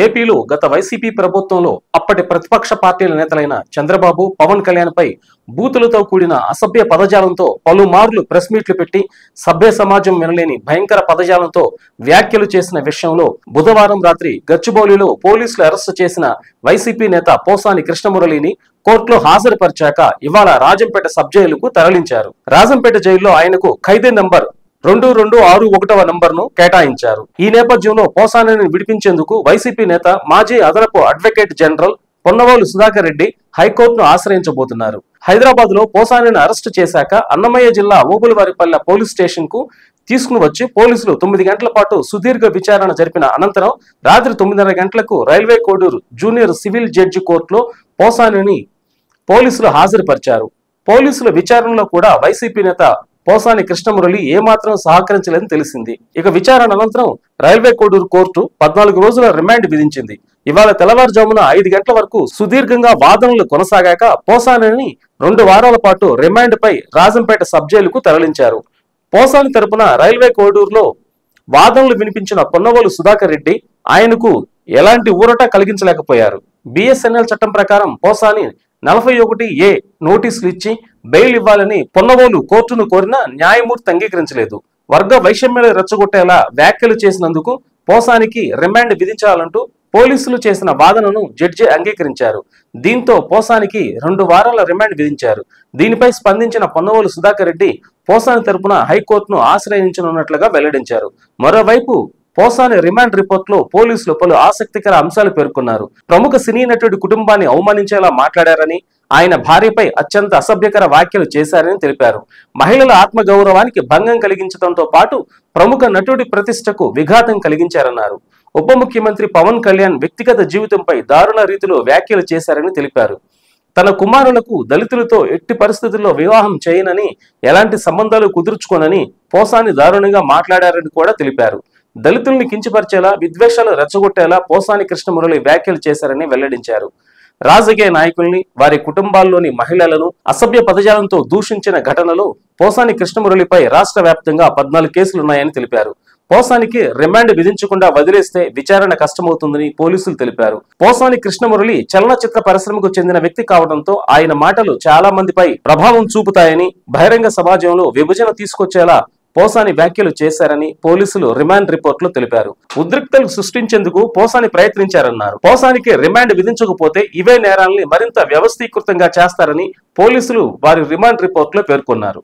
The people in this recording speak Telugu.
ఏపీలో గత వైసీపీ ప్రభుత్వంలో అప్పటి ప్రతిపక్ష పార్టీల నేతలైన చంద్రబాబు, పవన్ కళ్యాణ్ పై బూతులతో కూడిన అసభ్య పదజాలంతో పలుమార్లు ప్రెస్ మీట్లు పెట్టి సభ్య సమాజం వినలేని భయంకర పదజాలంతో వ్యాఖ్యలు చేసిన విషయంలో బుధవారం రాత్రి గచ్చిబౌలిలో పోలీసులు అరెస్టు చేసిన వైసీపీ నేత పోసాని కృష్ణమురళిని కోర్టులో హాజరుపరిచాక ఇవాళ రాజంపేట సబ్ జైలుకు తరలించారు. రాజంపేట జైల్లో ఆయనకు ఖైదీ నంబర్ 2261వ నంబర్ను కేటాయించారు. ఈ నేపథ్యంలో పోసానిని విడిపించేందుకు వైసీపీ నేత మాజీ అదనపు అడ్వకేట్ జనరల్ పొన్నవోలు సుధాకర్ రెడ్డి హైకోర్టును ఆశ్రయించబోతున్నారు. హైదరాబాద్ లో పోసానిని అరెస్టు చేశాక అన్నమయ్య జిల్లా ఓబులవారిపల్లె పోలీస్ స్టేషన్ కు తీసుకుని వచ్చి పోలీసులు 9 గంటల పాటు సుదీర్ఘ విచారణ జరిపిన అనంతరం రాత్రి 9:30 గంటలకు railway Koduru junior civil judge కోర్టులో పోసానిని పోలీసులు హాజరుపరిచారు. పోలీసుల విచారణలో కూడా వైసీపీ నేత పోసాని కృష్ణమురళి ఏమాత్రం సహకరించలేదని తెలిసింది. ఇక విచారణ అనంతరం రైల్వే కోడూరు కోర్టు 14 రోజుల రిమాండ్ విధించింది. ఇవాళ తెల్లవారుజామున 5 గంటల వరకు సుదీర్ఘంగా వాదనలు కొనసాగాక పోసానిని 2 వారాల పాటు రిమాండ్ పై రాజంపేట సబ్ జైలుకు తరలించారు. పోసాని తరపున రైల్వే కోడూరులో వాదనలు వినిపించిన పొన్నవోలు సుధాకర్ రెడ్డి ఆయనకు ఎలాంటి ఊరట కలిగించలేకపోయారు. బిఎస్ఎన్ఎల్ చట్టం ప్రకారం పోసాని 41A నోటీసులు ఇచ్చి బెయిల్ ఇవ్వాలని పొన్నవోలు కోర్టును కోరినా న్యాయమూర్తి అంగీకరించలేదు. వర్గ వైషమ్యాలు రెచ్చగొట్టేలా వ్యాఖ్యలు చేసినందుకు పోసానికి రిమాండ్ విధించాలంటూ పోలీసులు చేసిన వాదనను జడ్జి అంగీకరించారు. దీంతో పోసానికి 2 వారాల రిమాండ్ విధించారు. దీనిపై స్పందించిన పొన్నవోలు సుధాకర్ రెడ్డి పోసాని తరపున హైకోర్టును ఆశ్రయించనున్నట్లుగా వెల్లడించారు. మరోవైపు పోసాని రిమాండ్ రిపోర్ట్ లో పోలీసులు పలు ఆసక్తికర అంశాలు పేర్కొన్నారు. ప్రముఖ సినీ నటుడి కుటుంబాన్ని అవమానించేలా మాట్లాడారని, ఆయన భార్యపై అత్యంత అసభ్యకర వ్యాఖ్యలు చేశారని తెలిపారు. మహిళల ఆత్మగౌరవానికి భంగం కలిగించడంతో పాటు ప్రముఖ నటుడి ప్రతిష్టకు విఘాతం కలిగించారన్నారు. ఉప ముఖ్యమంత్రి పవన్ కళ్యాణ్ వ్యక్తిగత జీవితంపై దారుణ రీతిలో వ్యాఖ్యలు చేశారని తెలిపారు. తన కుమారులకు దళితులతో ఎట్టి పరిస్థితుల్లో వివాహం చేయనని, ఎలాంటి సంబంధాలు కుదుర్చుకోనని పోసాని దారుణంగా మాట్లాడారని కూడా తెలిపారు. దళితుల్ని కించపరిచేలా, విద్వేషాలు రెచ్చగొట్టేలా పోసాని కృష్ణమురళి వ్యాఖ్యలు చేశారని వెల్లడించారు. రాజకీయ నాయకుల్ని, వారి కుటుంబాల్లోని మహిళలను అసభ్య పదజాలంతో దూషించిన ఘటనలో పోసాని కృష్ణమురళిపై రాష్ట్ర వ్యాప్తంగా 14 కేసులున్నాయని తెలిపారు. పోసానికి రిమాండ్ విధించకుండా వదిలేస్తే విచారణ కష్టమవుతుందని పోలీసులు తెలిపారు. పోసాని కృష్ణమురళి చలనచిత్ర పరిశ్రమకు చెందిన వ్యక్తి కావడంతో ఆయన మాటలు చాలా మందిపై ప్రభావం చూపుతాయని, బహిరంగ సమాజంలో విభజన తీసుకొచ్చేలా పోసాని వ్యాఖ్యలు చేశారని పోలీసులు రిమాండ్ రిపోర్ట్ లో తెలిపారు. ఉద్రిక్తలు సృష్టించేందుకు పోసాని ప్రయత్నించారన్నారు. పోసానికి రిమాండ్ విధించకపోతే ఇవే నేరాల్ని మరింత వ్యవస్థీకృతంగా చేస్తారని పోలీసులు వారి రిమాండ్ రిపోర్ట్ లో పేర్కొన్నారు.